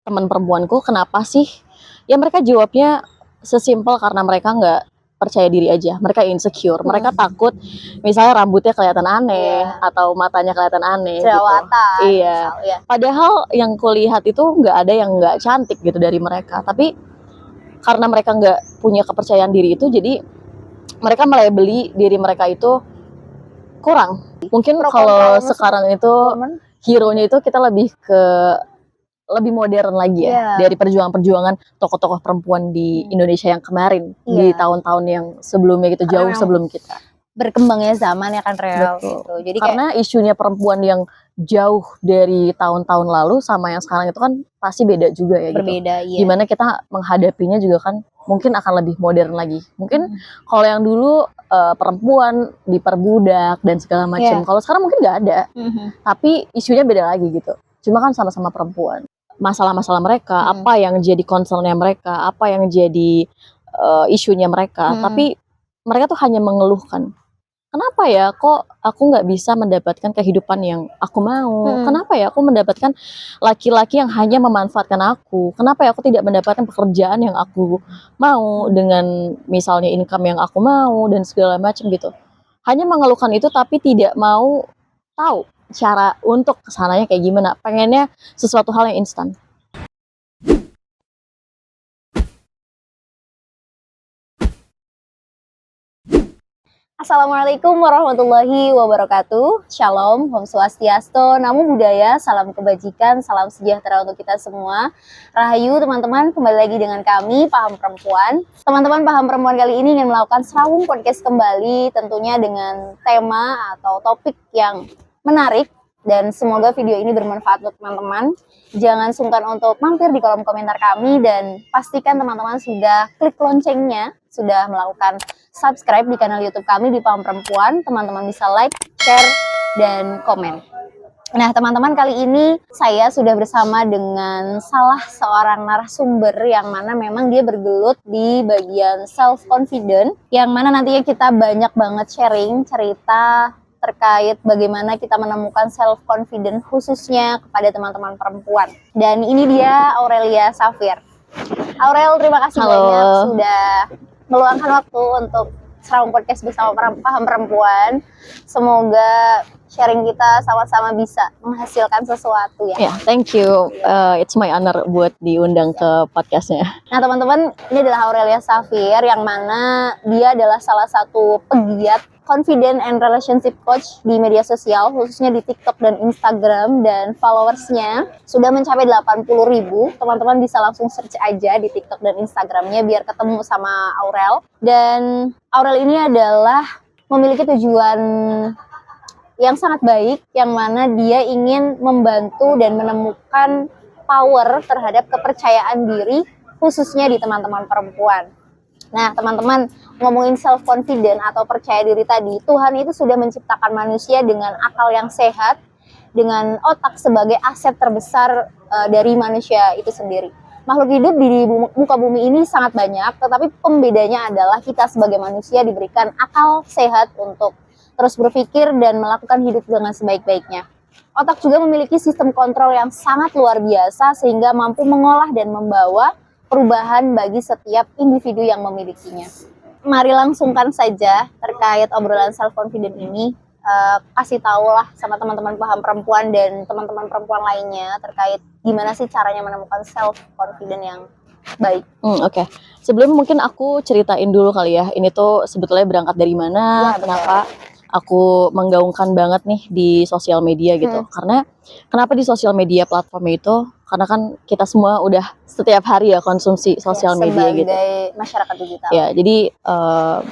teman perempuanku, kenapa sih? Ya mereka jawabnya sesimpel karena mereka nggak percaya diri aja. Mereka insecure. Mereka takut misalnya rambutnya kelihatan aneh atau matanya kelihatan aneh gitu. Jerawatan, Iya. misal, ya. Padahal yang kulihat itu nggak ada yang nggak cantik gitu dari mereka. Tapi karena mereka nggak punya kepercayaan diri itu, jadi mereka melabeli diri mereka itu kurang. Mungkin kalau sekarang itu hero-nya itu kita lebih modern lagi ya, dari perjuangan-perjuangan tokoh-tokoh perempuan di Indonesia yang kemarin, di tahun-tahun yang sebelumnya gitu, jauh sebelum kita. Berkembangnya zaman ya kan, Rel, gitu. Jadi karena isunya perempuan yang jauh dari tahun-tahun lalu sama yang sekarang itu kan pasti beda juga ya. Berbeda, gitu. Gimana kita menghadapinya juga kan mungkin akan lebih modern lagi. Mungkin kalau yang dulu perempuan diperbudak dan segala macam. Kalau sekarang mungkin nggak ada, tapi isunya beda lagi gitu. Cuma kan sama-sama perempuan. Masalah-masalah mereka, apa yang jadi concernnya mereka, apa yang jadi isunya mereka, tapi mereka tuh hanya mengeluhkan. Kenapa ya kok aku nggak bisa mendapatkan kehidupan yang aku mau? Kenapa ya aku mendapatkan laki-laki yang hanya memanfaatkan aku? Kenapa ya aku tidak mendapatkan pekerjaan yang aku mau dengan misalnya income yang aku mau dan segala macam gitu. Hanya mengeluhkan itu tapi tidak mau tahu cara untuk kesananya kayak gimana. Pengennya sesuatu hal yang instan. Assalamualaikum warahmatullahi wabarakatuh. Shalom, Om Swastiastu, Namo Buddhaya, salam kebajikan, salam sejahtera untuk kita semua. Rahayu teman-teman, kembali lagi dengan kami Paham Perempuan. Teman-teman Paham Perempuan kali ini ingin melakukan serawung podcast kembali, tentunya dengan tema atau topik yang menarik. Dan semoga video ini bermanfaat untuk teman-teman. Jangan sungkan untuk mampir di kolom komentar kami dan pastikan teman-teman sudah klik loncengnya, sudah melakukan subscribe di kanal YouTube kami di Paham Perempuan. Teman-teman bisa like, share, dan komen. Nah, teman-teman, kali ini saya sudah bersama dengan salah seorang narasumber yang mana memang dia bergelut di bagian self-confident, yang mana nantinya kita banyak banget sharing cerita terkait bagaimana kita menemukan self-confident khususnya kepada teman-teman perempuan. Dan ini dia Aurelia Safir. Aurel, terima kasih banyak sudah meluangkan waktu untuk serawung podcast bersama Paham Perempuan. Semoga sharing kita sama-sama bisa menghasilkan sesuatu ya. Yeah, thank you. It's my honor buat diundang ke podcastnya. Nah teman-teman, ini adalah Aurelia Safir yang mana dia adalah salah satu pegiat confident and relationship coach di media sosial, khususnya di TikTok dan Instagram, dan followersnya sudah mencapai 80.000. Teman-teman bisa langsung search aja di TikTok dan Instagramnya biar ketemu sama Aurel. Dan Aurel ini adalah memiliki tujuan yang sangat baik, yang mana dia ingin membantu dan menemukan power terhadap kepercayaan diri, khususnya di teman-teman perempuan. Nah, teman-teman, ngomongin self-confident atau percaya diri tadi, Tuhan itu sudah menciptakan manusia dengan akal yang sehat, dengan otak sebagai aset terbesar dari manusia itu sendiri. Makhluk hidup di muka bumi ini sangat banyak, tetapi pembedanya adalah kita sebagai manusia diberikan akal sehat untuk terus berpikir dan melakukan hidup dengan sebaik-baiknya. Otak juga memiliki sistem kontrol yang sangat luar biasa sehingga mampu mengolah dan membawa perubahan bagi setiap individu yang memilikinya. Mari langsungkan saja terkait obrolan self-confident ini. Kasih tahulah sama teman-teman Paham Perempuan dan teman-teman perempuan lainnya terkait gimana sih caranya menemukan self-confident yang baik. Oke. Sebelum mungkin aku ceritain dulu kali ya, ini tuh sebetulnya berangkat dari mana, kenapa aku menggaungkan banget nih di sosial media gitu. Karena kenapa di sosial media platform itu? Karena kan kita semua udah setiap hari ya konsumsi sosial media gitu. Sebagai masyarakat digital. Ya, jadi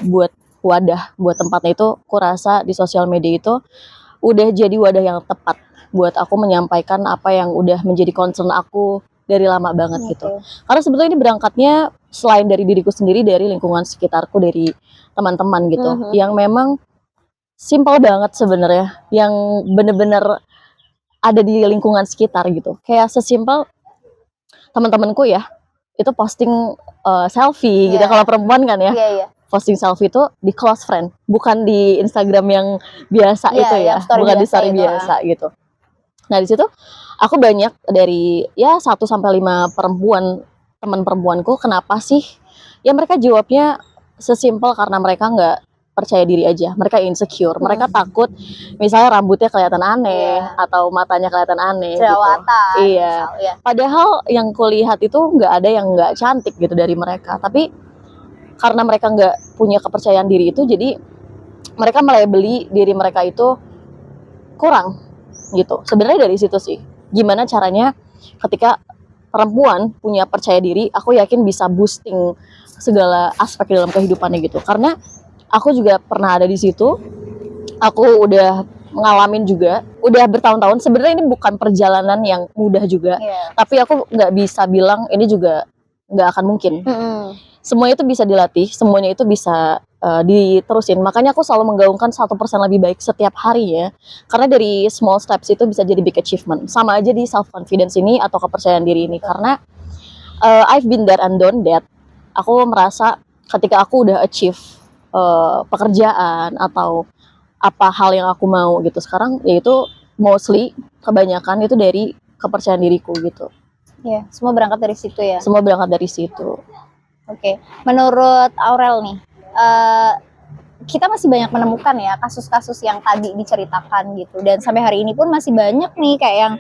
buat wadah, buat tempatnya itu, aku rasa di sosial media itu udah jadi wadah yang tepat buat aku menyampaikan apa yang udah menjadi concern aku dari lama banget gitu. Karena sebetulnya ini berangkatnya selain dari diriku sendiri, dari lingkungan sekitarku, dari teman-teman gitu, yang memang simple banget sebenarnya, yang bener-bener ada di lingkungan sekitar gitu. Kayak sesimpel teman-temanku ya, itu posting selfie gitu. Kalau perempuan kan ya, posting selfie itu di close friend, bukan di Instagram yang biasa itu ya, bukan di story biasa gitu. Nah di situ Aku banyak dari ya 1 sampai 5 perempuan, teman perempuanku, kenapa sih? Ya mereka jawabnya sesimpel karena mereka nggak percaya diri aja. Mereka insecure. Mereka takut misalnya rambutnya kelihatan aneh atau matanya kelihatan aneh gitu. Jerawatan. Iya. Misal, ya. Padahal yang kulihat itu nggak ada yang nggak cantik gitu dari mereka. Tapi karena mereka nggak punya kepercayaan diri itu, jadi mereka melabeli diri mereka itu kurang gitu. Sebenarnya dari situ sih. Gimana caranya ketika perempuan punya percaya diri, aku yakin bisa boosting segala aspek dalam kehidupannya gitu. Karena aku juga pernah ada di situ. Aku udah ngalamin juga, udah bertahun-tahun. Sebenarnya ini bukan perjalanan yang mudah juga, tapi aku nggak bisa bilang ini juga nggak akan mungkin. Semuanya itu bisa dilatih, semuanya itu bisa diterusin. Makanya aku selalu menggaungkan 1% lebih baik setiap hari ya. Karena dari small steps itu bisa jadi big achievement. Sama aja di self confidence ini atau kepercayaan diri ini. Karena I've been there and done that. Aku merasa ketika aku udah achieve pekerjaan atau apa hal yang aku mau gitu sekarang, yaitu mostly kebanyakan itu dari kepercayaan diriku gitu. Ya, semua berangkat dari situ ya. Semua berangkat dari situ. Oke, menurut Aurel nih, kita masih banyak menemukan ya kasus-kasus yang tadi diceritakan gitu, dan sampai hari ini pun masih banyak nih kayak yang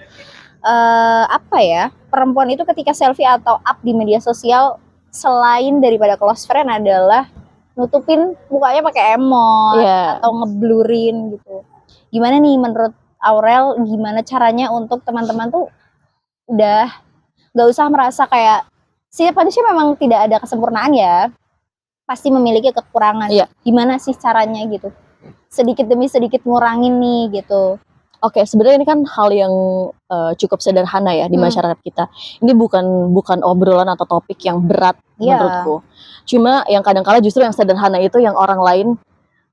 apa ya, perempuan itu ketika selfie atau up di media sosial, selain daripada close friend adalah nutupin mukanya pakai emot atau ngeblurin gitu. Gimana nih menurut Aurel, gimana caranya untuk teman-teman tuh udah gak usah merasa kayak setiap manusia memang tidak ada kesempurnaan ya, pasti memiliki kekurangan. Gimana sih caranya gitu? Sedikit demi sedikit ngurangin nih gitu. Oke, sebenarnya ini kan hal yang cukup sederhana ya di masyarakat kita. Ini bukan obrolan atau topik yang berat menurutku. Cuma yang kadang-kala justru yang sederhana itu yang orang lain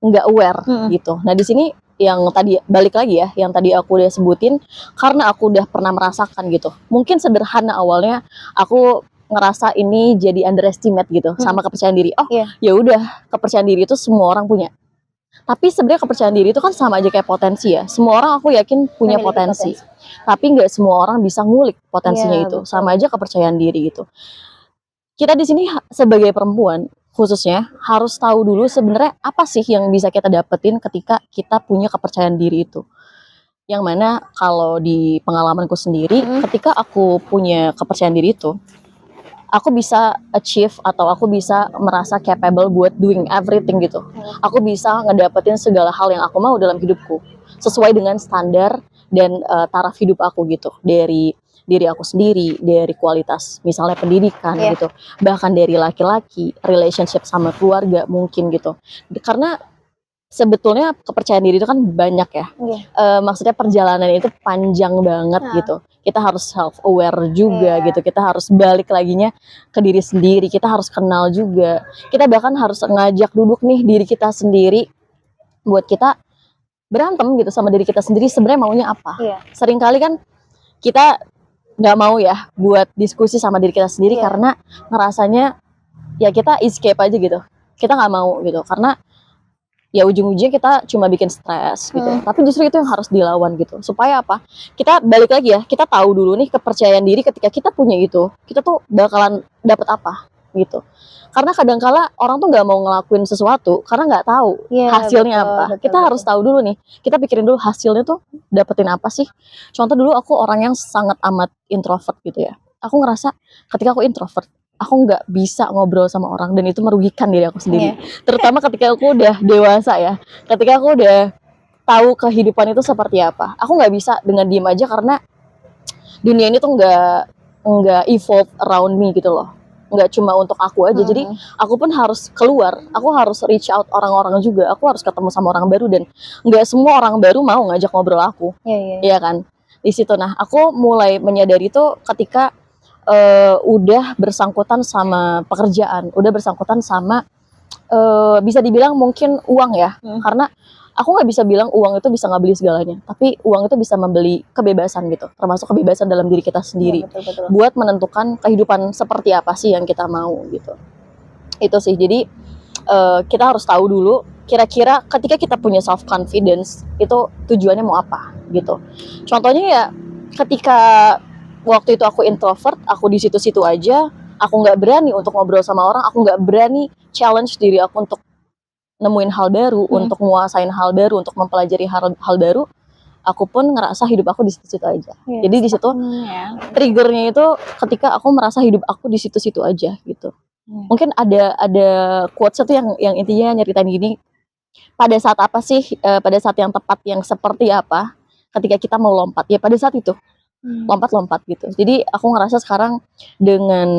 nggak aware gitu. Nah di sini yang tadi balik lagi ya, yang tadi aku udah sebutin, karena aku udah pernah merasakan gitu. Mungkin sederhana awalnya, aku ngerasa ini jadi underestimate gitu sama kepercayaan diri. Oh ya udah, kepercayaan diri itu semua orang punya. Tapi sebenarnya kepercayaan diri itu kan sama aja kayak potensi ya. Semua orang aku yakin punya potensi. Tapi nggak semua orang bisa ngulik potensinya itu. Betul. Sama aja kepercayaan diri gitu. Kita di sini sebagai perempuan khususnya harus tahu dulu sebenarnya apa sih yang bisa kita dapetin ketika kita punya kepercayaan diri itu. Yang mana kalau di pengalamanku sendiri, ketika aku punya kepercayaan diri itu, aku bisa achieve atau aku bisa merasa capable buat doing everything gitu. Aku bisa ngedapetin segala hal yang aku mau dalam hidupku sesuai dengan standar dan taraf hidup aku gitu, dari diri aku sendiri, dari kualitas misalnya pendidikan gitu, bahkan dari laki-laki, relationship sama keluarga mungkin gitu. Karena sebetulnya kepercayaan diri itu kan banyak ya. Maksudnya perjalanan itu panjang banget gitu. Kita harus self aware juga gitu. Kita harus balik laginya ke diri sendiri. Kita harus kenal juga. Kita bahkan harus ngajak duduk nih diri kita sendiri buat kita berantem gitu sama diri kita sendiri, sebenarnya maunya apa. Seringkali kan kita nggak mau ya buat diskusi sama diri kita sendiri karena ngerasanya ya kita escape aja gitu. Kita nggak mau gitu karena ya ujung-ujungnya kita cuma bikin stres gitu. Tapi justru itu yang harus dilawan gitu. Supaya apa? Kita balik lagi ya, kita tahu dulu nih kepercayaan diri ketika kita punya itu, kita tuh bakalan dapet apa gitu. Karena kadang-kala orang tuh nggak mau ngelakuin sesuatu karena nggak tahu hasilnya apa. Kita harus tahu dulu nih. Kita pikirin dulu hasilnya tuh dapetin apa sih. Contoh dulu aku orang yang sangat amat introvert gitu ya. Aku ngerasa ketika aku introvert, aku nggak bisa ngobrol sama orang dan itu merugikan diri aku sendiri. Terutama ketika aku udah dewasa ya. Ketika aku udah tahu kehidupan itu seperti apa. Aku nggak bisa dengan diem aja karena dunia ini tuh nggak evolve around me gitu loh. Nggak cuma untuk aku aja. Jadi aku pun harus keluar. Aku harus reach out orang-orang juga. Aku harus ketemu sama orang baru dan nggak semua orang baru mau ngajak ngobrol aku. Iya kan? Di situ nah aku mulai menyadari itu ketika udah bersangkutan sama pekerjaan, udah bersangkutan sama bisa dibilang mungkin uang ya. Karena aku nggak bisa bilang uang itu bisa nggak beli segalanya, tapi uang itu bisa membeli kebebasan gitu, termasuk kebebasan dalam diri kita sendiri, buat menentukan kehidupan seperti apa sih yang kita mau gitu. Itu sih, jadi kita harus tahu dulu kira-kira ketika kita punya self confidence itu tujuannya mau apa gitu. Contohnya ya ketika waktu itu aku introvert, aku di situ-situ aja, aku nggak berani untuk ngobrol sama orang, aku nggak berani challenge diri aku untuk nemuin hal baru, untuk nguasain hal baru, untuk mempelajari hal baru, aku pun ngerasa hidup aku di situ-situ aja. Jadi di situ triggernya itu ketika aku merasa hidup aku di situ-situ aja gitu. Mungkin ada quotes itu yang intinya nyeritain gini, pada saat apa sih, pada saat yang tepat yang seperti apa ketika kita mau lompat, ya pada saat itu lompat gitu. Jadi aku ngerasa sekarang dengan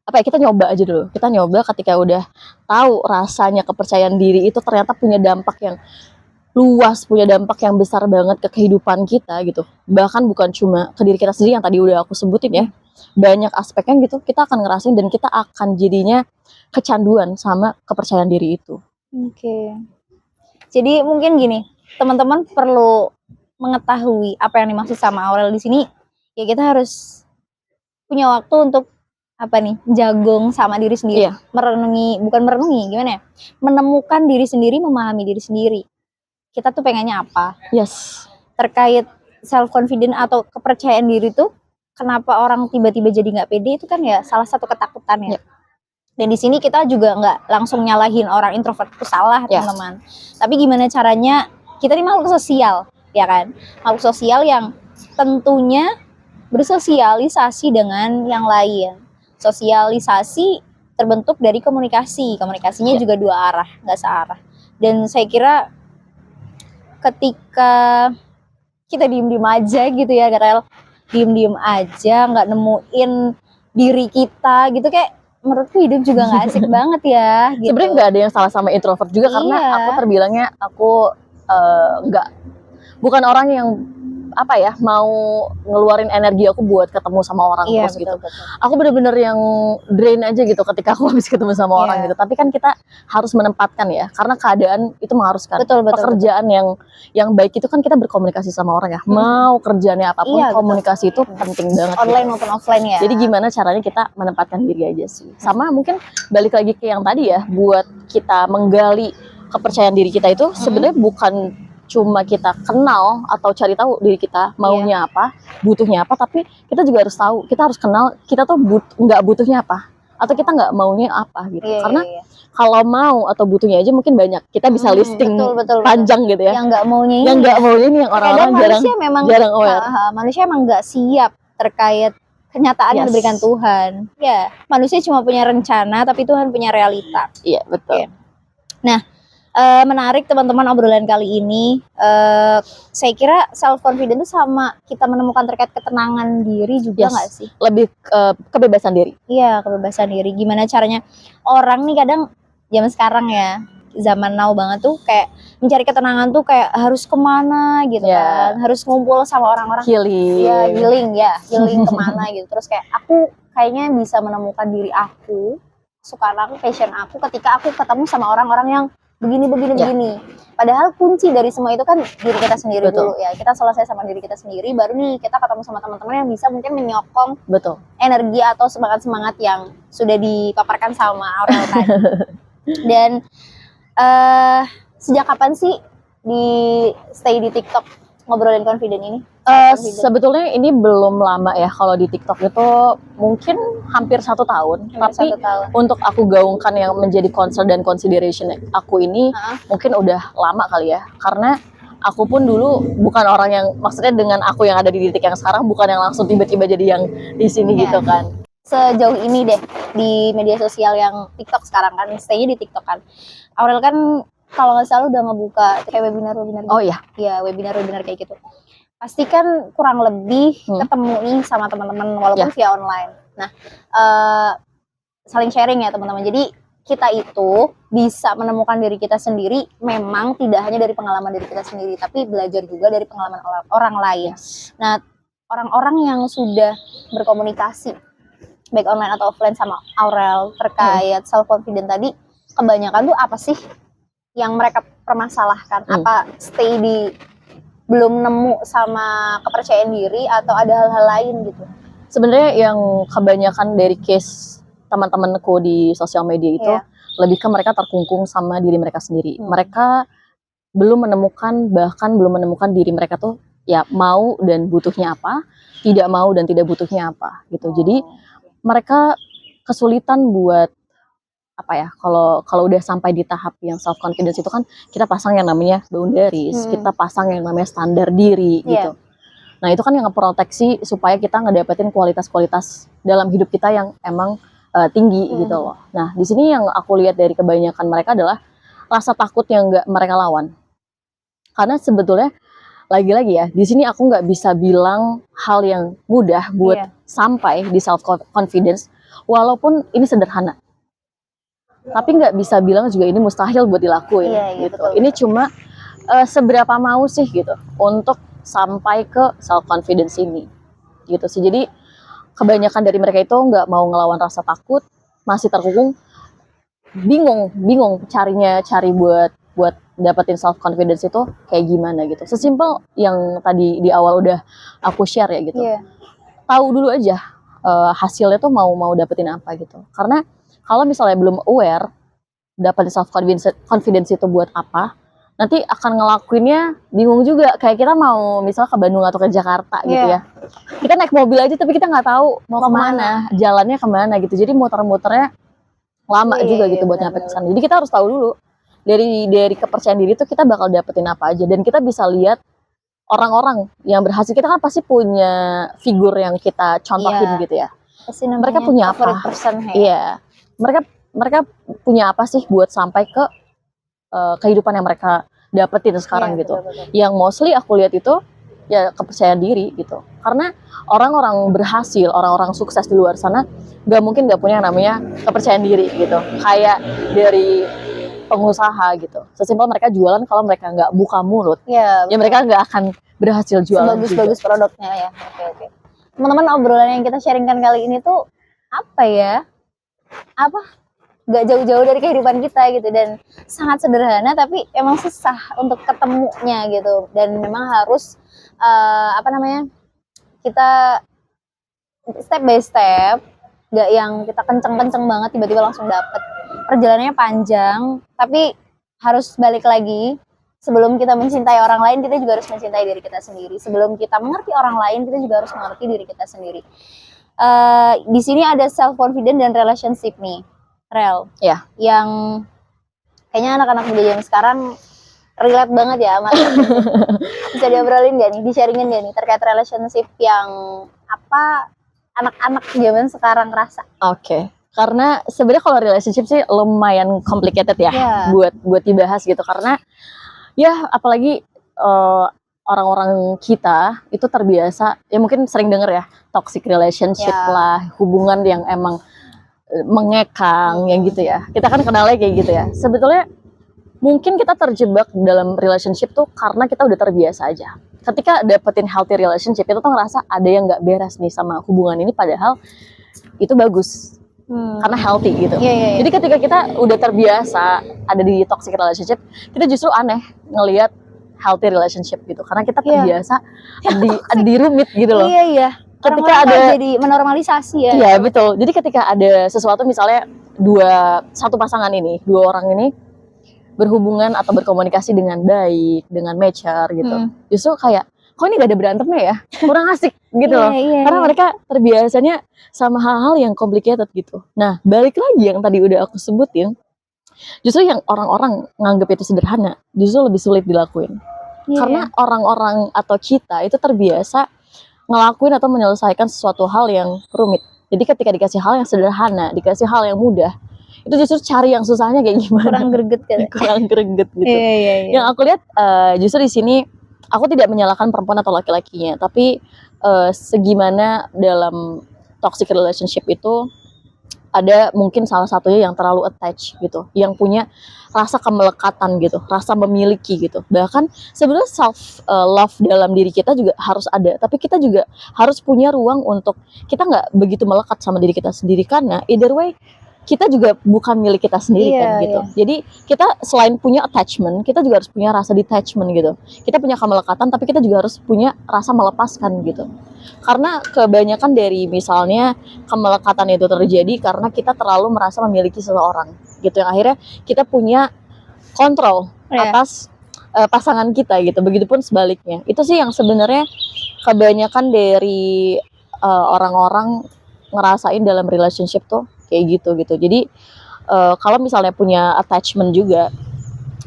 apa ya, kita nyoba aja dulu. Kita nyoba ketika udah tahu rasanya kepercayaan diri itu ternyata punya dampak yang luas, punya dampak yang besar banget ke kehidupan kita gitu. Bahkan bukan cuma ke diri kita sendiri yang tadi udah aku sebutin ya. Banyak aspeknya gitu kita akan ngerasain dan kita akan jadinya kecanduan sama kepercayaan diri itu. Oke. Jadi mungkin gini, teman-teman perlu mengetahui apa yang dimaksud sama Aurel di sini. Ya kita harus punya waktu untuk apa nih, jagong sama diri sendiri. Bukan merenungi, gimana ya? Menemukan diri sendiri, memahami diri sendiri. Kita tuh pengennya apa? Terkait self confident atau kepercayaan diri tuh, kenapa orang tiba-tiba jadi nggak pede itu kan ya salah satu ketakutan ya. Dan di sini kita juga nggak langsung nyalahin orang introvert itu salah teman-teman. Tapi gimana caranya, kita ini makhluk sosial, ya kan? Makhluk sosial yang tentunya bersosialisasi dengan yang lain. Sosialisasi terbentuk dari komunikasi. Komunikasinya juga dua arah, nggak searah. Dan saya kira ketika kita diem-diem aja gitu ya, Garel, diem-diem aja, nggak nemuin diri kita gitu, kayak menurutku hidup juga nggak asik banget ya. Gitu. Sebenarnya nggak ada yang salah sama introvert juga karena aku terbilangnya aku bukan orang yang apa ya mau ngeluarin energi aku buat ketemu sama orang terus gitu. Aku bener-bener yang drain aja gitu ketika aku habis ketemu sama orang gitu. Tapi kan kita harus menempatkan ya, karena keadaan itu mengharuskan. Pekerjaan yang baik itu kan kita berkomunikasi sama orang ya. Mau kerjaannya apapun, komunikasi itu penting banget. Online maupun offline ya. Jadi gimana caranya kita menempatkan diri aja sih. Sama mungkin balik lagi ke yang tadi ya, buat kita menggali kepercayaan diri kita itu sebenarnya bukan cuma kita kenal atau cari tahu diri kita maunya apa, butuhnya apa, tapi kita juga harus tahu, kita harus kenal kita tuh nggak butuhnya apa atau kita nggak maunya apa gitu. Karena kalau mau atau butuhnya aja mungkin banyak, kita bisa listing panjang gitu ya. Yang nggak maunya ini, yang orang-orang jarang aware. Manusia emang nggak siap terkait kenyataan yang diberikan Tuhan. Ya, manusia cuma punya rencana, tapi Tuhan punya realita. Iya, betul. Nah, menarik teman-teman obrolan kali ini. Saya kira self confident itu sama kita menemukan terkait ketenangan diri juga nggak sih? Lebih kebebasan diri. Iya, kebebasan diri. Gimana caranya orang nih kadang zaman sekarang ya, zaman now banget tuh kayak mencari ketenangan tuh kayak harus kemana gitu kan, harus ngumpul sama orang-orang. Healing kemana gitu. Terus kayak aku kayaknya bisa menemukan diri aku, kesukaan aku, passion aku ketika aku ketemu sama orang-orang yang begini. Padahal kunci dari semua itu kan diri kita sendiri dulu ya. Kita selesai sama diri kita sendiri, baru nih kita ketemu sama teman-teman yang bisa mungkin menyokong energi atau semangat-semangat yang sudah dipaparkan sama Aurel tadi. Dan sejak kapan sih stay di TikTok ngobrolin confident ini? Sebetulnya ini belum lama ya. Kalau di TikTok itu mungkin hampir 1 tahun. Tapi untuk aku gaungkan yang menjadi concern dan consideration aku ini mungkin udah lama kali ya. Karena aku pun dulu bukan orang yang, maksudnya dengan aku yang ada di titik yang sekarang, bukan yang langsung tiba-tiba jadi yang di sini gitu kan. Sejauh ini deh di media sosial yang TikTok sekarang kan, stay-nya di TikTok kan. Aurel kan kalau nggak salah udah ngebuka kayak webinar gitu. Oh iya. Iya, webinar kayak gitu. Pasti kan kurang lebih ketemu nih sama teman-teman walaupun via online. Nah, saling sharing ya teman-teman. Jadi kita itu bisa menemukan diri kita sendiri memang tidak hanya dari pengalaman diri kita sendiri, tapi belajar juga dari pengalaman orang lain. Nah, orang-orang yang sudah berkomunikasi baik online atau offline sama Aurel terkait self confident tadi, kebanyakan tuh apa sih yang mereka permasalahkan? Apa stay di belum nemu sama kepercayaan diri atau ada hal-hal lain gitu? Sebenarnya yang kebanyakan dari case teman-temanku di sosial media itu lebih ke mereka terkungkung sama diri mereka sendiri. Mereka belum menemukan diri mereka tuh ya mau dan butuhnya apa, tidak mau dan tidak butuhnya apa gitu. Jadi mereka kesulitan buat apa ya, kalau udah sampai di tahap yang self confidence itu kan kita pasang yang namanya boundaries, kita pasang yang namanya standar diri gitu. Nah itu kan yang ngeproteksi supaya kita ngedapetin kualitas-kualitas dalam hidup kita yang emang tinggi gitu loh. Nah di sini yang aku lihat dari kebanyakan mereka adalah rasa takut yang nggak mereka lawan. Karena sebetulnya lagi-lagi ya, di sini aku nggak bisa bilang hal yang mudah buat sampai di self confidence, walaupun ini sederhana. Tapi nggak bisa bilang juga ini mustahil buat dilakuin gitu. Betul. Ini cuma seberapa mau sih gitu untuk sampai ke self confidence ini, gitu sih. Jadi kebanyakan dari mereka itu nggak mau ngelawan rasa takut, masih terkungkung, bingung cari buat dapetin self confidence itu kayak gimana gitu. Sesimpel yang tadi di awal udah aku share ya gitu. Tahu dulu aja hasilnya tuh mau dapetin apa gitu. Karena kalau misalnya belum aware dapetin self confidence itu buat apa, nanti akan ngelakuinnya bingung juga. Kayak kita mau misalnya ke Bandung atau ke Jakarta gitu ya. Kita naik mobil aja tapi kita nggak tahu mau kemana, jalannya kemana gitu. Jadi muter-muternya lama juga gitu buat nyampe ke sana. Jadi kita harus tahu dulu dari kepercayaan diri itu kita bakal dapetin apa aja, dan kita bisa lihat orang-orang yang berhasil. Kita kan pasti punya figur yang kita contohin gitu ya. Mereka punya apa? Iya. Mereka punya apa sih buat sampai ke kehidupan yang mereka dapetin sekarang gitu. Betul. Yang mostly aku lihat itu ya kepercayaan diri gitu. Karena orang-orang berhasil, orang-orang sukses di luar sana gak mungkin gak punya namanya kepercayaan diri gitu. Kayak dari pengusaha gitu. Sesimpel mereka jualan, kalau mereka nggak buka mulut, ya mereka nggak akan berhasil jualan. Bagus-bagus produknya ya. Oke. Teman-teman, obrolan yang kita sharingkan kali ini tuh nggak jauh-jauh dari kehidupan kita gitu, dan sangat sederhana tapi emang susah untuk ketemunya gitu, dan memang harus kita step by step, nggak yang kita kenceng-kenceng banget tiba-tiba langsung dapet. Perjalanannya panjang, tapi harus balik lagi. Sebelum kita mencintai orang lain, kita juga harus mencintai diri kita sendiri. Sebelum kita mengerti orang lain, kita juga harus mengerti diri kita sendiri. Di sini ada self confidence dan relationship nih, Rel. Ya. Yang kayaknya anak-anak muda zaman sekarang relate banget ya sama bisa diobrolin gak nih, di-sharingin gak nih terkait relationship yang apa anak-anak zaman sekarang rasa? Oke. Karena sebenarnya kalau relationship sih lumayan complicated ya buat dibahas gitu, karena ya apalagi orang-orang kita itu terbiasa ya, mungkin sering denger ya toxic relationship lah, hubungan yang emang mengekang yang gitu ya. Kita kan kenalnya kayak gitu ya. Sebetulnya mungkin kita terjebak dalam relationship tuh karena kita udah terbiasa aja. Ketika dapetin healthy relationship itu tuh ngerasa ada yang nggak beres nih sama hubungan ini, padahal itu bagus. Karena healthy gitu. Jadi ketika kita udah terbiasa ada di toxic relationship, kita justru aneh ngelihat healthy relationship gitu. Karena kita terbiasa di rumit gitu loh. Ketika ada jadi menormalisasi ya. Iya betul. Jadi ketika ada sesuatu, misalnya satu pasangan ini, dua orang ini berhubungan atau berkomunikasi dengan baik, dengan mature gitu. Justru kayak, kok ini gak ada berantemnya ya? Kurang asik gitu loh. Karena mereka terbiasanya sama hal-hal yang complicated gitu. Nah, balik lagi yang tadi udah aku sebutin, justru yang orang-orang nganggap itu sederhana, justru lebih sulit dilakuin. Karena orang-orang atau kita itu terbiasa ngelakuin atau menyelesaikan sesuatu hal yang rumit. Jadi ketika dikasih hal yang sederhana, dikasih hal yang mudah, itu justru cari yang susahnya kayak gimana. Kurang greget kan? Kurang greget gitu. Yang aku lihat justru di sini, aku tidak menyalahkan perempuan atau laki-lakinya, tapi segimana dalam toxic relationship itu ada mungkin salah satunya yang terlalu attach gitu, yang punya rasa kemelekatan gitu, rasa memiliki gitu. Bahkan sebenarnya self love dalam diri kita juga harus ada, tapi kita juga harus punya ruang untuk kita nggak begitu melekat sama diri kita sendiri, karena either way kita juga bukan milik kita sendiri kan gitu. Jadi kita selain punya attachment, kita juga harus punya rasa detachment gitu. Kita punya kemelekatan, tapi kita juga harus punya rasa melepaskan gitu. Karena kebanyakan dari misalnya kemelekatan itu terjadi karena kita terlalu merasa memiliki seseorang gitu, yang akhirnya kita punya kontrol atas pasangan kita gitu. Begitupun sebaliknya. Itu sih yang sebenarnya kebanyakan dari orang-orang ngerasain dalam relationship tuh kayak gitu. Jadi kalau misalnya punya attachment juga,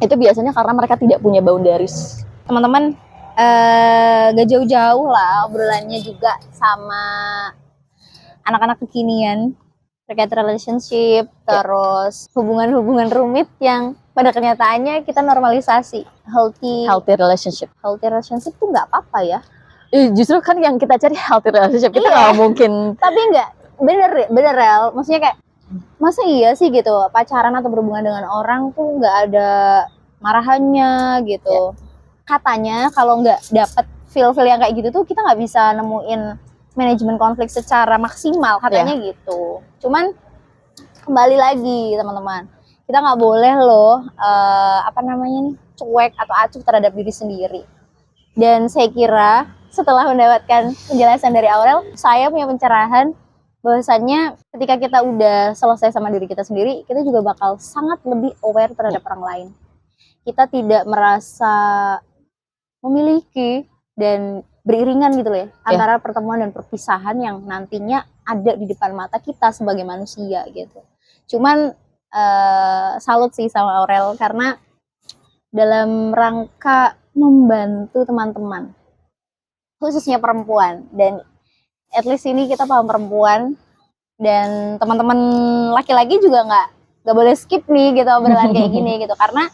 itu biasanya karena mereka tidak punya boundaries. Teman-teman, gak jauh-jauh lah obrolannya juga sama anak-anak kekinian terkait relationship, terus hubungan-hubungan rumit yang pada kenyataannya kita normalisasi. Healthy relationship tuh nggak apa-apa ya. Justru kan yang kita cari healthy relationship, kita nggak mungkin. Tapi nggak, bener Rel, maksudnya kayak masa iya sih gitu pacaran atau berhubungan dengan orang tuh nggak ada marahannya gitu. Katanya kalau nggak dapet feel yang kayak gitu tuh kita nggak bisa nemuin manajemen konflik secara maksimal katanya gitu. Cuman kembali lagi teman-teman, kita nggak boleh loh cuek atau acuh terhadap diri sendiri. Dan saya kira setelah mendapatkan penjelasan dari Aurel, saya punya pencerahan bahwasannya ketika kita udah selesai sama diri kita sendiri, kita juga bakal sangat lebih aware terhadap orang lain. Kita tidak merasa memiliki dan beriringan gitu loh ya, antara pertemuan dan perpisahan yang nantinya ada di depan mata kita sebagai manusia gitu. Cuman salut sih sama Aurel karena dalam rangka membantu teman-teman, khususnya perempuan, dan at least ini kita paham perempuan dan teman-teman laki-laki juga nggak boleh skip nih gitu obrolan kayak gini gitu, karena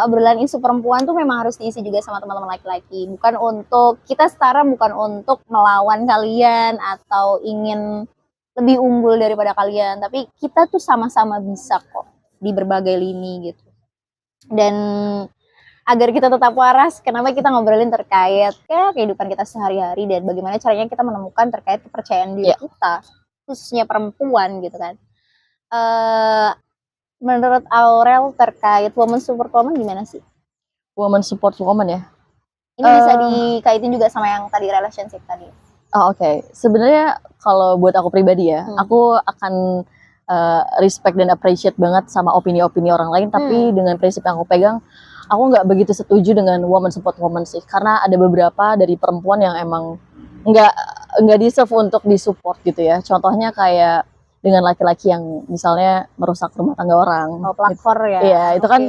obrolan isu perempuan tuh memang harus diisi juga sama teman-teman laki-laki. Bukan untuk kita setara, bukan untuk melawan kalian atau ingin lebih unggul daripada kalian, tapi kita tuh sama-sama bisa kok di berbagai lini gitu. Dan agar kita tetap waras, kenapa kita ngobrolin terkait kehidupan kita sehari-hari dan bagaimana caranya kita menemukan terkait kepercayaan diri kita, khususnya perempuan gitu kan. Menurut Aurel terkait woman support woman gimana sih? Woman support woman ya? Ini bisa dikaitin juga sama yang tadi relationship tadi. Oke. Sebenarnya kalau buat aku pribadi ya, aku akan respect dan appreciate banget sama opini-opini orang lain, tapi dengan prinsip yang aku pegang, aku nggak begitu setuju dengan woman support woman sih, karena ada beberapa dari perempuan yang emang nggak deserve untuk disupport gitu ya. Contohnya kayak dengan laki-laki yang misalnya merusak rumah tangga orang. Pelakor ya? Iya, itu kan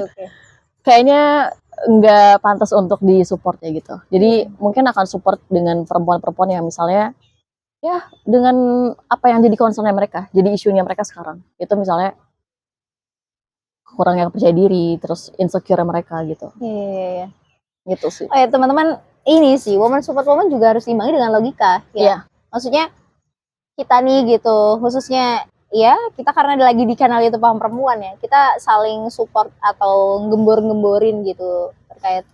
kayaknya nggak pantas untuk disupport ya gitu. Jadi mungkin akan support dengan perempuan-perempuan yang misalnya ya dengan apa yang jadi concernnya mereka, jadi isunya mereka sekarang. Itu misalnya kurangnya percaya diri, terus insecure mereka gitu. Iya. Gitu sih. Oh ya teman-teman, ini sih woman support woman juga harus diimbangi dengan logika ya. Maksudnya kita nih gitu, khususnya ya kita karena lagi di kanal itu paham perempuan ya, kita saling support atau gembor-gemborin gitu terkait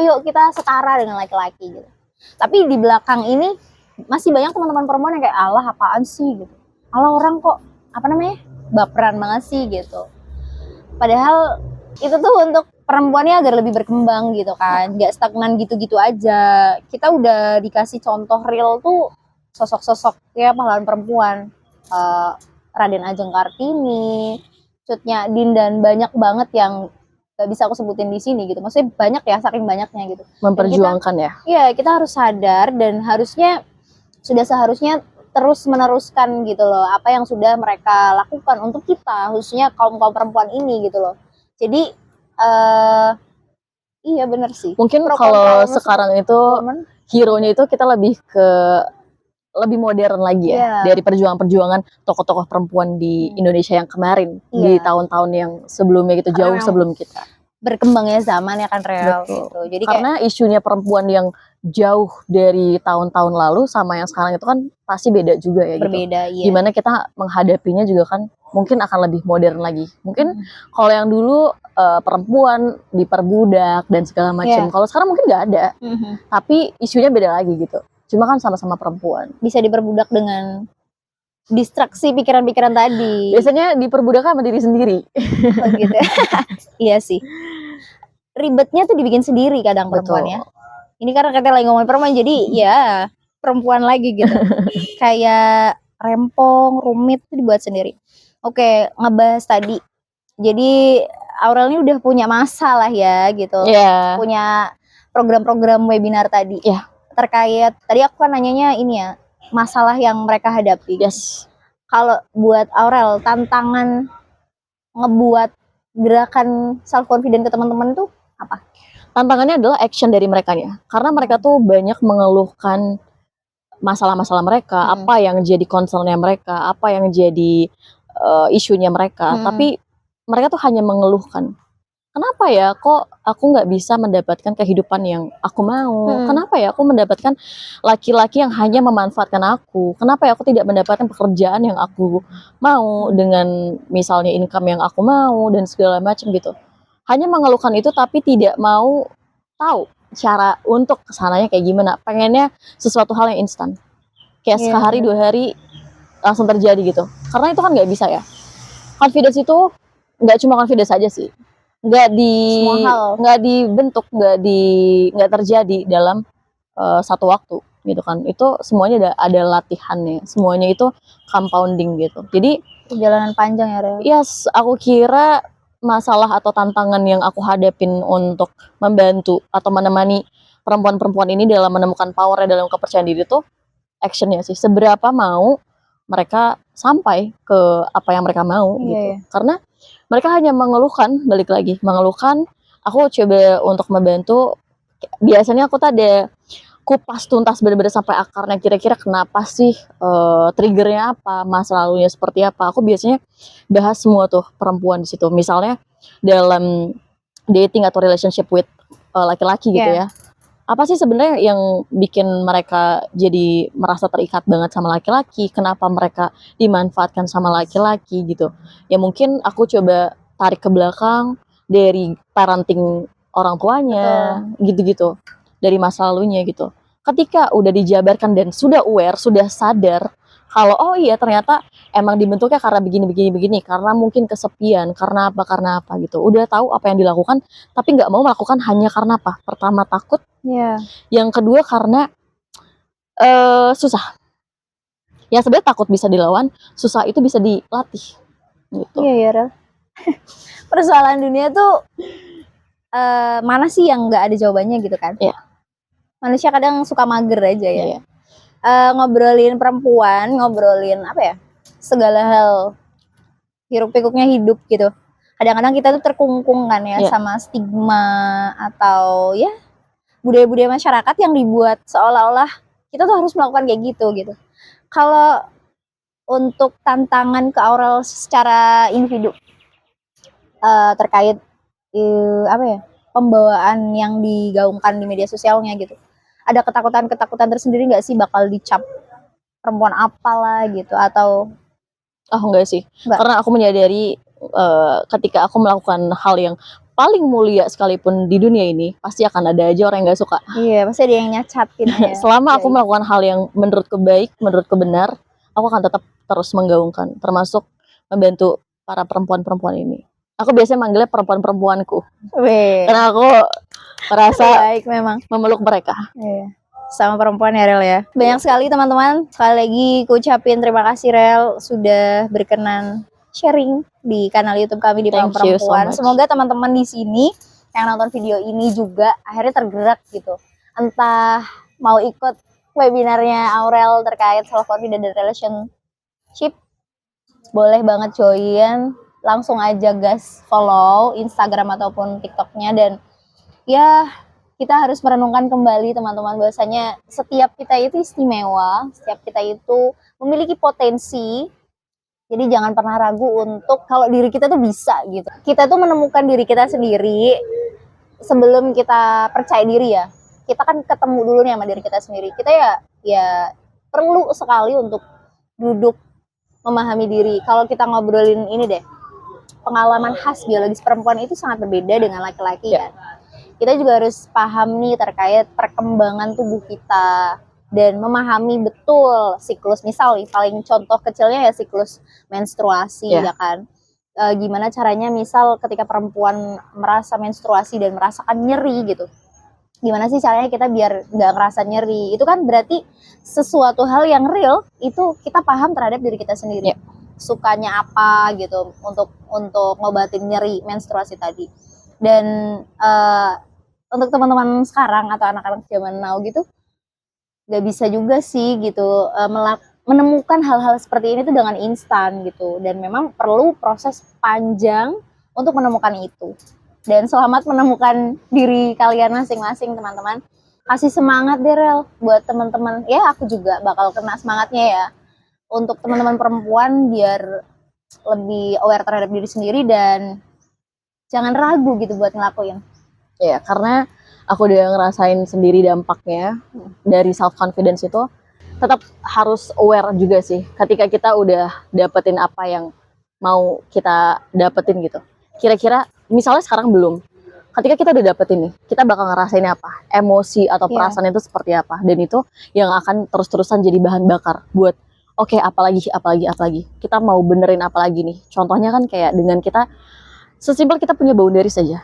ayo kita setara dengan laki-laki gitu. Tapi di belakang ini masih banyak teman-teman perempuan yang kayak alah apaan sih gitu, alah orang kok baperan banget sih gitu. Padahal itu tuh untuk perempuannya agar lebih berkembang gitu kan, nggak stagnan gitu-gitu aja. Kita udah dikasih contoh real tuh sosok-sosok ya pahlawan perempuan, Raden Ajeng Kartini, Cut Nyak-Din, dan banyak banget yang gak bisa aku sebutin di sini gitu. Maksudnya banyak ya, saking banyaknya gitu. Memperjuangkan kita, ya. Iya, kita harus sadar dan sudah seharusnya terus meneruskan gitu loh apa yang sudah mereka lakukan untuk kita, khususnya kaum perempuan ini gitu loh. Jadi iya bener sih. Mungkin kalau sekarang itu hero-nya itu kita lebih modern lagi ya, dari perjuangan-perjuangan tokoh-tokoh perempuan di Indonesia yang kemarin, di tahun-tahun yang sebelumnya gitu, jauh sebelum kita. Berkembangnya zaman ya kan real gitu. Jadi karena isunya perempuan yang jauh dari tahun-tahun lalu sama yang sekarang itu kan pasti beda juga ya. Berbeda, gitu. Iya. Gimana kita menghadapinya juga kan mungkin akan lebih modern lagi. Mungkin kalau yang dulu perempuan diperbudak dan segala macam. Kalau sekarang mungkin nggak ada, tapi isunya beda lagi gitu. Cuma kan sama-sama perempuan. Bisa diperbudak dengan distraksi pikiran-pikiran tadi. Biasanya diperbudak sama diri sendiri. Oh gitu. Iya sih. Ribetnya tuh dibikin sendiri kadang perempuan ya. Ini karena kita lagi ngomongin perempuan jadi ya perempuan lagi gitu. Kayak rempong, rumit tuh dibuat sendiri. Oke, ngebahas tadi. Jadi Aurel ini udah punya masalah ya gitu. Iya. Punya program-program webinar tadi. Iya. Terkait tadi aku kan nanyanya ini ya, masalah yang mereka hadapi. Yes. Kalau buat Aurel, tantangan ngebuat gerakan self confident ke teman-teman tuh apa? Tantangannya adalah action dari merekanya. Karena mereka tuh banyak mengeluhkan masalah-masalah mereka, apa yang jadi concernnya mereka, apa yang jadi isunya mereka. Tapi mereka tuh hanya mengeluhkan. Kenapa ya kok aku nggak bisa mendapatkan kehidupan yang aku mau? Kenapa ya aku mendapatkan laki-laki yang hanya memanfaatkan aku? Kenapa ya aku tidak mendapatkan pekerjaan yang aku mau dengan misalnya income yang aku mau dan segala macam gitu. Hanya mengeluhkan itu tapi tidak mau tahu cara untuk kesananya kayak gimana. Pengennya sesuatu hal yang instan. Kayak sehari 2 hari langsung terjadi gitu. Karena itu kan nggak bisa ya. Confidence itu nggak cuma confidence aja sih. Nggak dibentuk, nggak terjadi dalam satu waktu gitu kan. Itu semuanya ada latihannya, semuanya itu compounding gitu. Jadi perjalanan panjang ya, Rel. Yes, aku kira masalah atau tantangan yang aku hadapin untuk membantu atau menemani perempuan-perempuan ini dalam menemukan powernya dalam kepercayaan diri itu actionnya sih. Seberapa mau mereka sampai ke apa yang mereka mau gitu. Karena mereka hanya mengeluhkan, balik lagi mengeluhkan. Aku coba untuk membantu. Biasanya aku tuh ada kupas tuntas benar-benar sampai akarnya, kira-kira kenapa sih, triggernya apa, masa lalunya seperti apa. Aku biasanya bahas semua tuh perempuan di situ. Misalnya dalam dating atau relationship with laki-laki gitu ya. Apa sih sebenarnya yang bikin mereka jadi merasa terikat banget sama laki-laki? Kenapa mereka dimanfaatkan sama laki-laki gitu? Ya mungkin aku coba tarik ke belakang dari parenting orang tuanya, gitu-gitu. Dari masa lalunya gitu. Ketika udah dijabarkan dan sudah aware, sudah sadar kalau oh iya ternyata emang dibentuknya karena begini, karena mungkin kesepian, karena apa gitu. Udah tahu apa yang dilakukan, tapi nggak mau melakukan hanya karena apa? Pertama takut, yang kedua karena susah. Ya sebenarnya takut bisa dilawan, susah itu bisa dilatih. Gitu. Iya ya, Rel. Persoalan dunia tuh mana sih yang nggak ada jawabannya gitu kan? Iya. Manusia kadang suka mager aja ya. Iya. Ngobrolin perempuan, ngobrolin apa ya, segala hal hiruk pikuknya hidup gitu. Kadang-kadang kita tuh terkungkung kan ya sama stigma atau ya budaya-budaya masyarakat yang dibuat seolah-olah kita tuh harus melakukan kayak gitu. Kalau untuk tantangan ke Aurel secara individu terkait apa ya, pembawaan yang digaungkan di media sosialnya gitu. Ada ketakutan tersendiri nggak sih bakal dicap perempuan apalah gitu atau enggak sih. Karena aku menyadari ketika aku melakukan hal yang paling mulia sekalipun di dunia ini pasti akan ada aja orang yang nggak suka. Iya, pasti ada yang nyacatin ya. Selama aku melakukan hal yang menurutku baik, menurutku benar, aku akan tetap terus menggaungkan, termasuk membantu para perempuan-perempuan ini. Aku biasanya manggilnya perempuan-perempuanku. Karena aku merasa baik memang memeluk mereka. Iya. Sama perempuan ya, Rel ya. Banyak sekali teman-teman. Sekali lagi aku ucapin terima kasih Rel sudah berkenan sharing di kanal YouTube kami di Perempuan. Semoga teman-teman di sini yang nonton video ini juga akhirnya tergerak gitu. Entah mau ikut webinarnya Aurel terkait self confidence dan relationship, boleh banget join. Langsung aja guys follow Instagram ataupun TikToknya. Dan ya kita harus merenungkan kembali teman-teman bahwasanya setiap kita itu istimewa, setiap kita itu memiliki potensi. Jadi jangan pernah ragu untuk kalau diri kita tuh bisa gitu. Kita tuh menemukan diri kita sendiri sebelum kita percaya diri ya. Kita kan ketemu dulu nih sama diri kita sendiri. Kita ya perlu sekali untuk duduk memahami diri. Kalau kita ngobrolin ini deh, pengalaman khas biologis perempuan itu sangat berbeda dengan laki-laki kan. Kita juga harus paham nih terkait perkembangan tubuh kita dan memahami betul siklus. Misal nih, paling contoh kecilnya ya siklus menstruasi ya kan. Gimana caranya misal ketika perempuan merasa menstruasi dan merasakan nyeri gitu. Gimana sih caranya kita biar nggak ngerasa nyeri. Itu kan berarti sesuatu hal yang real itu kita paham terhadap diri kita sendiri. sukanya apa gitu untuk ngobatin nyeri menstruasi tadi. Dan untuk teman-teman sekarang atau anak-anak zaman now gitu nggak bisa juga sih gitu menemukan hal-hal seperti ini tuh dengan instan gitu, dan memang perlu proses panjang untuk menemukan itu. Dan selamat menemukan diri kalian masing-masing teman-teman. Kasih semangat deh Rel buat teman-teman, ya aku juga bakal kena semangatnya ya, untuk teman-teman perempuan biar lebih aware terhadap diri sendiri dan jangan ragu gitu buat ngelakuin. Ya, karena aku udah ngerasain sendiri dampaknya dari self confidence itu. Tetap harus aware juga sih ketika kita udah dapetin apa yang mau kita dapetin gitu. Kira-kira misalnya sekarang belum, ketika kita udah dapetin nih, kita bakal ngerasain apa, emosi atau perasaan itu seperti apa, dan itu yang akan terus-terusan jadi bahan bakar buat oke, apalagi kita mau benerin apa lagi nih. Contohnya kan kayak dengan kita sesimpel kita punya boundary saja.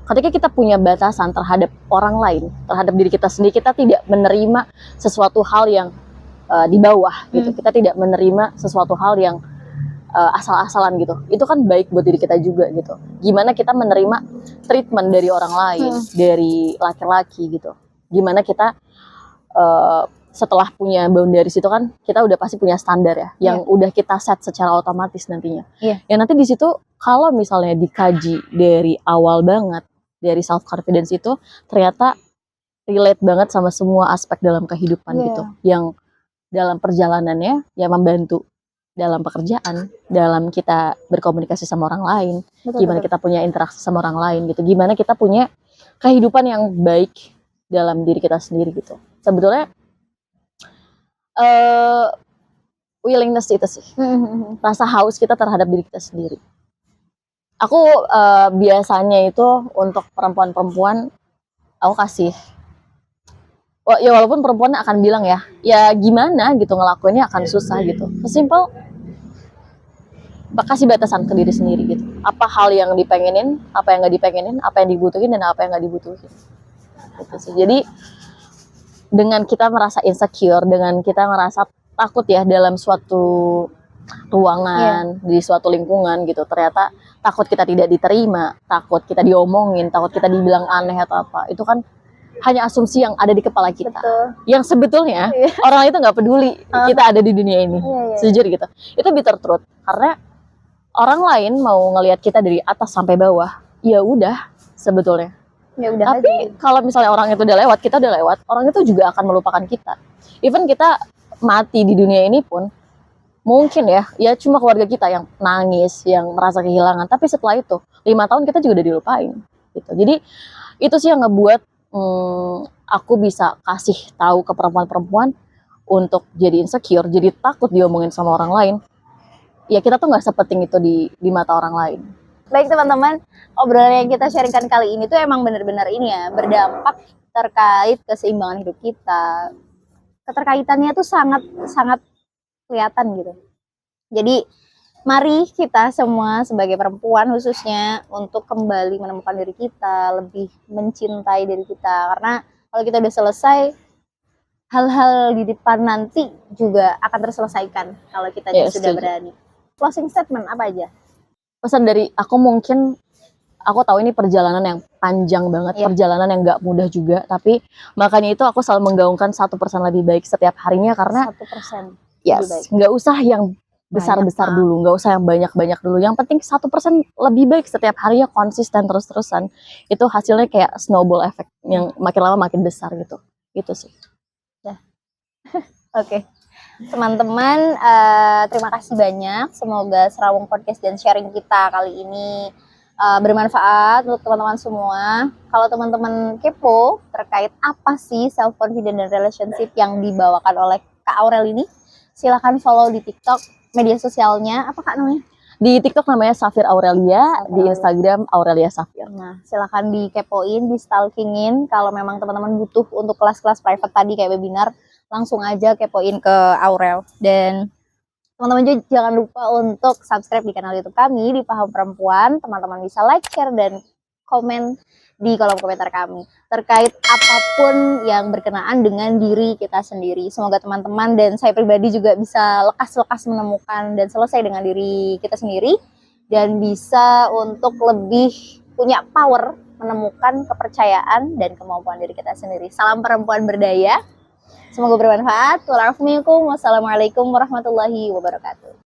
Ketika kita punya batasan terhadap orang lain, terhadap diri kita sendiri, kita tidak menerima sesuatu hal yang di bawah gitu. Kita tidak menerima sesuatu hal yang asal-asalan gitu. Itu kan baik buat diri kita juga gitu. Gimana kita menerima treatment dari orang lain, dari laki-laki gitu. Gimana kita setelah punya boundaries itu kan kita udah pasti punya standar ya, yang udah kita set secara otomatis nantinya. Yang nanti di situ kalau misalnya dikaji dari awal banget, dari self confidence itu ternyata relate banget sama semua aspek dalam kehidupan gitu. Yang dalam perjalanannya ya membantu dalam pekerjaan, dalam kita berkomunikasi sama orang lain, gimana kita punya interaksi sama orang lain gitu, gimana kita punya kehidupan yang baik dalam diri kita sendiri gitu. Sebetulnya willingness itu sih, rasa haus kita terhadap diri kita sendiri. Aku biasanya itu untuk perempuan-perempuan aku kasih ya walaupun perempuan akan bilang ya gimana gitu ngelakuinnya akan susah gitu. Sesimpel kasih batasan ke diri sendiri gitu. Apa hal yang dipengenin, apa yang nggak dipengenin, apa yang dibutuhin dan apa yang nggak dibutuhin. Gitu sih. Jadi dengan kita merasa insecure, dengan kita merasa takut ya dalam suatu ruangan, di suatu lingkungan gitu, ternyata takut kita tidak diterima, takut kita diomongin, takut kita dibilang aneh atau apa, itu kan hanya asumsi yang ada di kepala kita. Yang sebetulnya orang itu nggak peduli kita ada di dunia ini. Sejujur gitu. Itu bitter truth. Karena orang lain mau ngelihat kita dari atas sampai bawah, ya udah sebetulnya. Ya udah. Tapi kalau misalnya orang itu udah lewat, kita udah lewat, orang itu juga akan melupakan kita. Even kita mati di dunia ini pun mungkin ya cuma keluarga kita yang nangis, yang merasa kehilangan. Tapi setelah itu 5 tahun kita juga udah dilupain gitu. Jadi itu sih yang ngebuat aku bisa kasih tahu ke perempuan-perempuan untuk jadi insecure, jadi takut diomongin sama orang lain. Ya kita tuh nggak sepenting itu di mata orang lain. Baik teman-teman, obrolan yang kita sharingkan kali ini tuh emang benar-benar ini ya, berdampak terkait keseimbangan hidup kita. Keterkaitannya tuh sangat kelihatan gitu. Jadi mari kita semua sebagai perempuan khususnya untuk kembali menemukan diri kita, lebih mencintai diri kita. Karena kalau kita udah selesai, hal-hal di depan nanti juga akan terselesaikan kalau kita sudah berani. Closing statement apa aja? Pesan dari aku mungkin, aku tahu ini perjalanan yang panjang banget, perjalanan yang gak mudah juga, tapi makanya itu aku selalu menggaungkan 1% lebih baik setiap harinya, karena 1% nggak usah yang besar-besar dulu, nggak usah yang banyak-banyak dulu. Yang penting 1% lebih baik setiap harinya, konsisten terus-terusan. Itu hasilnya kayak snowball effect yang makin lama makin besar gitu. Itu sih. Oke. Teman-teman, terima kasih banyak. Semoga Serawung Podcast dan sharing kita kali ini bermanfaat untuk teman-teman semua. Kalau teman-teman kepo terkait apa sih self confidence dan relationship yang dibawakan oleh Kak Aurel ini, silakan follow di TikTok. Media sosialnya apa Kak namanya? Di TikTok namanya Safir Aurelia, di Instagram Aurelia Safir. Nah, silakan dikepoin, di stalkingin. Kalau memang teman-teman butuh untuk kelas-kelas private tadi kayak webinar, langsung aja kepoin ke Aurel. Dan teman-teman juga jangan lupa untuk subscribe di kanal YouTube kami di Paham Perempuan. Teman-teman bisa like, share, dan komen di kolom komentar kami terkait apapun yang berkenaan dengan diri kita sendiri. Semoga teman-teman dan saya pribadi juga bisa lekas-lekas menemukan dan selesai dengan diri kita sendiri dan bisa untuk lebih punya power menemukan kepercayaan dan kemampuan diri kita sendiri. Salam perempuan berdaya. Semoga bermanfaat. Wassalamualaikum warahmatullahi wabarakatuh.